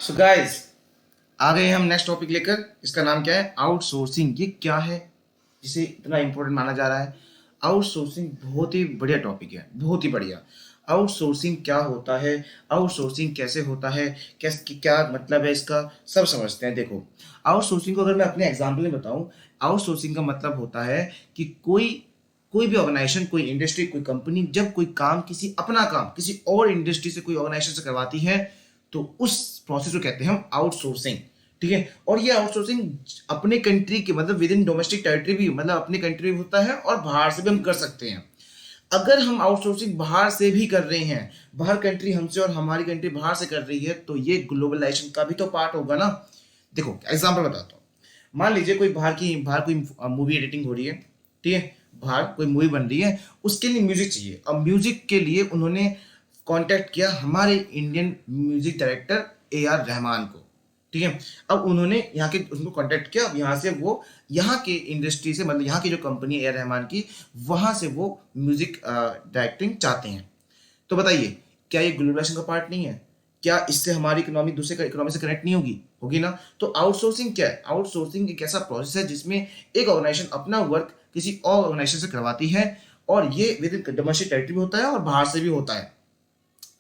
So guys, आ गए हम next topic लेकर। इसका नाम क्या है? आउटसोर्सिंग। ये क्या है जिसे इतना इंपॉर्टेंट माना जा रहा है? आउटसोर्सिंग बहुत ही बढ़िया टॉपिक है, बहुत ही बढ़िया। आउटसोर्सिंग क्या होता है, आउटसोर्सिंग कैसे होता है, क्या मतलब है इसका, सब समझते हैं। देखो, आउटसोर्सिंग को अगर मैं अपने एग्जाम्पल में बताऊं, आउटसोर्सिंग का मतलब होता है कि कोई कोई भी ऑर्गेनाइजेशन, कोई इंडस्ट्री, कोई कंपनी जब कोई काम, किसी अपना काम किसी और इंडस्ट्री से, कोई ऑर्गेनाइजेशन से करवाती है, तो उस प्रोसेस को कहते हैं हम आउटसोर्सिंग। ठीक है। और ये आउटसोर्सिंग अपने कंट्री के मतलब विद इन डोमेस्टिक टेरिटरी भी, मतलब अपने कंट्री में होता है और बाहर से भी हम कर सकते हैं। अगर हम आउटसोर्सिंग बाहर से भी कर रहे हैं, बाहर कंट्री हमसे और हमारी कंट्री बाहर से कर रही है, तो ये ग्लोबलाइजेशन का भी तो पार्ट होगा ना। देखो एग्जांपल बताता हूँ। मान लीजिए कोई बाहर कोई मूवी एडिटिंग हो रही है, ठीक है, बाहर कोई मूवी बन रही है, उसके लिए म्यूजिक चाहिए। अब म्यूजिक के लिए उन्होंने कांटेक्ट किया हमारे Indian music director A R Rahman को। ठीक है। अब उन्होंने यहाँ के उनको कांटेक्ट किया। अब यहाँ से वो, यहाँ के इंडस्ट्री से, मतलब यहाँ की जो कंपनी है A R रहमान की, वहाँ से वो म्यूजिक डायरेक्टिंग चाहते हैं। तो बताइए, क्या ये ग्लोबलाइजेशन का पार्ट नहीं है? क्या इससे हमारी इकोनॉमी दूसरे इकोनॉमी से कनेक्ट नहीं होगी? होगी ना। तो आउटसोर्सिंग क्या है? आउटसोर्सिंग एक ऐसा प्रोसेस है जिसमें एक ऑर्गेनाइजेशन अपना वर्क किसी और ऑर्गेनाइजेशन से करवाती है, और ये विद इन डोमेस्टिक टेरिटरी भी होता है और बाहर से भी होता है।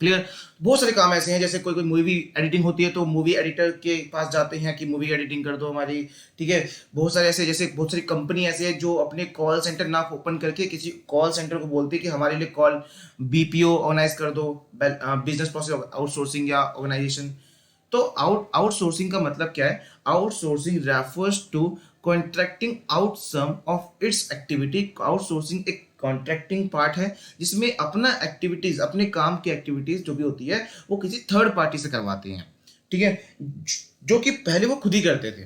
क्लियर। बहुत सारे काम ऐसे हैं, जैसे कोई कोई मूवी एडिटिंग होती है तो मूवी एडिटर के पास जाते हैं कि मूवी एडिटिंग कर दो हमारी। ठीक है। बहुत सारे ऐसे, जैसे बहुत सारी कंपनी ऐसे है जो अपने कॉल सेंटर ना ओपन करके किसी कॉल सेंटर को बोलती है कि हमारे लिए कॉल BPO ऑर्गेनाइज कर दो, बिजनेस प्रोसेस आउटसोर्सिंग या ऑर्गेनाइजेशन। तो आउटसोर्सिंग का मतलब क्या है? Outsourcing refers to contracting out some of its activity. Outsourcing एक कॉन्ट्रैक्टिंग पार्ट है जिसमें अपना एक्टिविटीज, अपने काम की एक्टिविटीज जो भी होती है वो किसी थर्ड पार्टी से करवाते हैं। ठीक है। जो कि पहले वो खुद ही करते थे।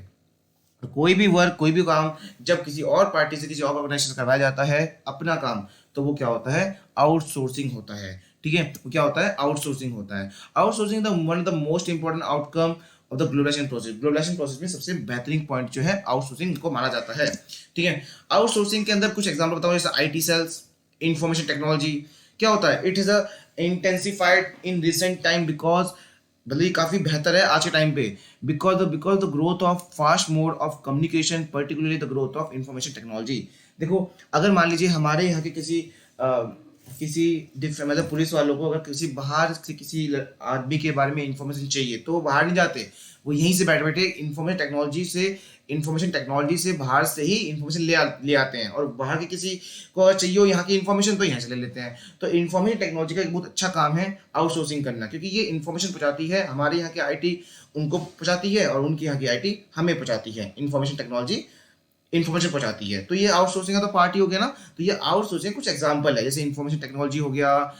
तो कोई भी वर्क, कोई भी काम जब किसी और पार्टी से, किसी और ऑर्गेनाइजेशन से करवाया जाता है अपना काम, तो वो क्या होता है? आउटसोर्सिंग होता है। ठीक है। वो क्या होता है? आउटसोर्सिंग होता है। Outsourcing the one of the most important outcome of the globalisation process. Globalisation process में सबसे बेहतरीन पॉइंट जो है आउटसोर्सिंग को माना जाता है। ठीक है। आउटसोर्सिंग के अंदर कुछ एग्जाम्पल बताओ, जैसे IT सेल्स, इंफॉर्मेशन टेक्नोलॉजी। क्या होता है? It is a intensified in recent time because, मतलब ये काफी बेहतर है आज के टाइम पे, because the growth of fast mode of communication, particularly the growth of information technology. देखो, अगर मान लीजिए हमारे यहाँ के किसी डिफरेंट, मतलब पुलिस वालों को अगर किसी बाहर से किसी आदमी के बारे में इंफॉर्मेशन चाहिए तो वो बाहर नहीं जाते, वो यहीं से बैठे बैठे इंफॉर्मेशन टेक्नोलॉजी से बाहर से ही इंफॉर्मेशन ले आते हैं, और बाहर के किसी को अगर चाहिए हो यहाँ की इंफॉर्मेशन तो यहाँ से ले लेते हैं। तो इंफॉर्मेशन टेक्नोलॉजी का एक बहुत अच्छा काम है आउटसोर्सिंग करना, क्योंकि ये इंफॉर्मेशन पहुँचाती है, हमारे यहाँ की IT उनको पहुँचाती है और उनकी यहाँ की IT हमें पहुँचाती है। इंफॉर्मेशन टेक्नोलॉजी इन्फॉर्मेशन पहुंचाती है। तो ये आउटसोर्सिंग का तो पार्ट ही हो गया ना। तो ये आउटसोर्सिंग कुछ एग्जांपल है, जैसे इन्फॉर्मेशन टेक्नोलॉजी हो गया,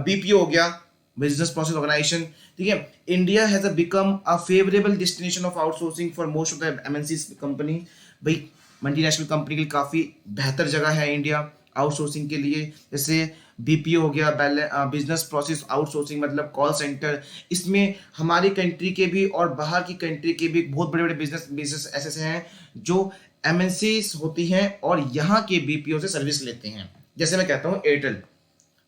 BPO हो गया, बिजनेस प्रोसेस ऑर्गेनाइजेशन। ठीक है। India has become a favourable destination of outsourcing for most of the MNC company. भाई, मल्टीनेशनल कंपनी के लिए काफ़ी बेहतर जगह है इंडिया आउटसोर्सिंग के लिए। जैसे BPO हो गया, बिजनेस प्रोसेस आउटसोर्सिंग, मतलब कॉल सेंटर। इसमें हमारी कंट्री के भी और बाहर की कंट्री के भी बहुत बड़े बड़े बिजनेस ऐसे हैं जो MNCs होती हैं और यहाँ के BPO से सर्विस लेते हैं। जैसे मैं कहता हूँ एयरटेल,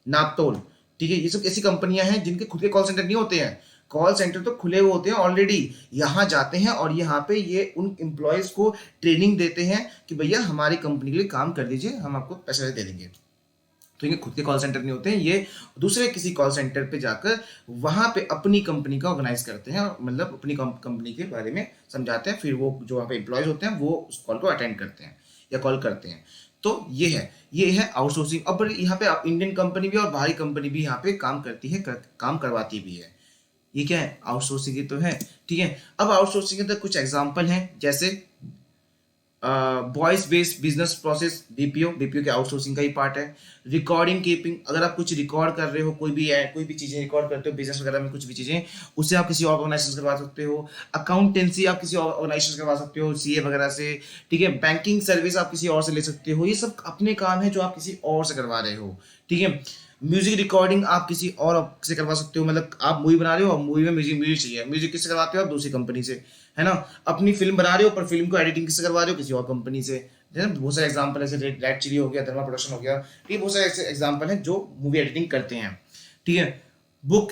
नापतोल। ठीक है। ये सब ऐसी कंपनियां हैं जिनके खुद के कॉल सेंटर नहीं होते हैं। कॉल सेंटर तो खुले हुए होते हैं ऑलरेडी, यहाँ जाते हैं और यहाँ पे ये उन एम्प्लॉयज को ट्रेनिंग देते हैं कि भैया हमारी कंपनी के लिए काम कर दीजिए, हम आपको पैसे दे देंगे। तो इनके खुद के कॉल सेंटर नहीं होते हैं, ये दूसरे किसी कॉल सेंटर पे जाकर वहां पे अपनी कंपनी का ऑर्गेनाइज करते हैं, मतलब अपनी कंपनी के बारे में समझाते हैं, फिर वो जो वहाँ पे एम्प्लॉयज होते हैं वो उस कॉल को अटेंड करते हैं या कॉल करते हैं। तो ये है आउटसोर्सिंग। अब यहाँ पे इंडियन कंपनी भी और बाहरी कंपनी भी यहाँ पे काम करती है, काम करवाती भी है। ये क्या है? आउटसोर्सिंग ही तो है। ठीक है। अब आउटसोर्सिंग के अंदर कुछ एग्जांपल हैं, जैसे voice based business process, BPO के आउटसोर्सिंग का ही पार्ट है। रिकॉर्डिंग कीपिंग, अगर आप कुछ रिकॉर्ड कर रहे हो, कोई भी चीजें रिकॉर्ड करते हो, बिजनेस वगैरह में कुछ भी चीजें, उससे आप किसी और ऑर्गेनाइजेशन से करवा सकते हो। अकाउंटेंसी आप किसी और ऑर्गेनाइजेशन से करवा सकते हो, CA वगैरह से। ठीक है। बैंकिंग सर्विस आप किसी और से ले सकते हो। ये सब अपने काम है जो आप किसी और से करवा रहे हो। ठीक है। म्यूजिक रिकॉर्डिंग आप किसी और से करवा सकते हो, मतलब आप मूवी बना रहे हो और मूवी में म्यूजिक चाहिए, म्यूजिक किससे करवाते हो आप? दूसरी कंपनी से, है ना। अपनी फिल्म बना रहे हो पर फिल्म को एडिटिंग किससे करवा रहे हो? किसी और कंपनी से। है ना। बहुत सारे एग्जांपल ऐसे, रेड चिली हो गया, धर्मा प्रोडक्शन हो गया, ये बहुत सारे ऐसे एग्जांपल हैं जो मूवी एडिटिंग करते हैं। ठीक है। बुक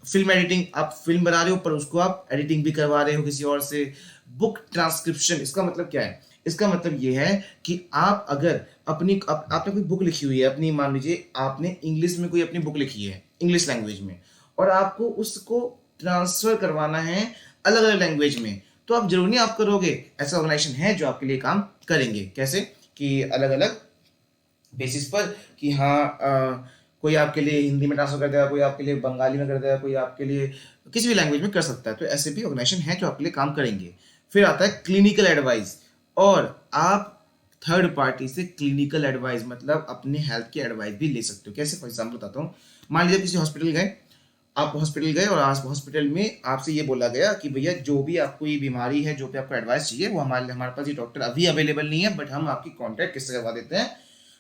फिल्म एडिटिंग, आप फिल्म बना रहे हो पर उसको आप एडिटिंग भी करवा रहे हो किसी और से। बुक ट्रांसक्रिप्शन, इसका मतलब क्या है? इसका मतलब ये है कि आप अगर आपने कोई बुक लिखी हुई है अपनी, मान लीजिए आपने इंग्लिश में कोई अपनी बुक लिखी है इंग्लिश लैंग्वेज में, और आपको उसको ट्रांसफर करवाना है अलग अलग लैंग्वेज में, तो आप जरूर नहीं आप करोगे, ऐसा ऑर्गेनाइजेशन है जो आपके लिए काम करेंगे। कैसे कि अलग अलग बेसिस पर कि हाँ कोई आपके लिए हिंदी में ट्रांसफर कर देगा, कोई आपके लिए बंगाली में कर देगा, कोई आपके लिए किसी भी लैंग्वेज में कर सकता है। तो ऐसे भी ऑर्गेनाइजेशन है जो आपके लिए काम करेंगे। फिर आता है क्लिनिकल एडवाइस, और आप थर्ड पार्टी से क्लिनिकल एडवाइस मतलब अपने हेल्थ की एडवाइस भी ले सकते हो। कैसे? फॉर एग्जाम्पल बताता हूँ। मान लीजिए किसी हॉस्पिटल गए, आप हॉस्पिटल गए और आज हॉस्पिटल में आपसे ये बोला गया कि भैया जो भी आपको ये बीमारी है, जो भी आपको एडवाइस चाहिए, वो हमारे हमारे पास ये डॉक्टर अभी अवेलेबल नहीं है, बट हम आपकी कॉन्टैक्ट किससे करवा देते हैं,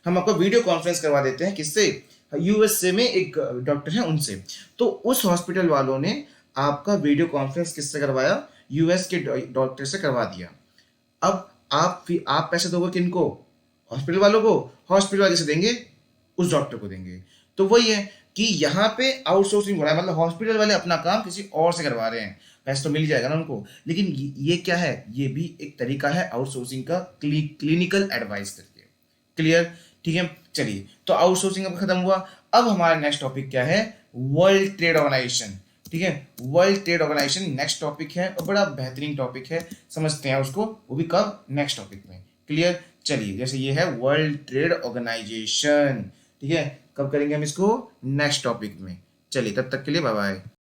हम आपको वीडियो कॉन्फ्रेंस करवा देते हैं। किससे? यूएसए में एक डॉक्टर है उनसे। तो उस हॉस्पिटल वालों ने आपका वीडियो कॉन्फ्रेंस किससे करवाया? यूएस के डॉक्टर से करवा दिया। अब आप पैसे दोगे किनको? हॉस्पिटल वालों को। हॉस्पिटल वाले से देंगे, उस डॉक्टर को देंगे। तो वही है कि यहाँ पे आउटसोर्सिंग हो रहा है, मतलब हॉस्पिटल वाले अपना काम किसी और से करवा रहे हैं। पैसे तो मिल जाएगा ना उनको, लेकिन ये क्या है? ये भी एक तरीका है आउटसोर्सिंग का, क्लिनिकल एडवाइस करके। क्लियर? ठीक है, चलिए तो आउटसोर्सिंग अब खत्म हुआ। अब हमारा नेक्स्ट टॉपिक क्या है? World trade organisation. ठीक है, world trade organisation next topic है और बड़ा बेहतरीन टॉपिक है, समझते हैं उसको, वो भी कब? नेक्स्ट टॉपिक में। क्लियर? चलिए, जैसे ये है वर्ल्ड ट्रेड ऑर्गेनाइजेशन, ठीक है, कब करेंगे हम इसको? नेक्स्ट टॉपिक में। चलिए, तब तक के लिए बाय बाय।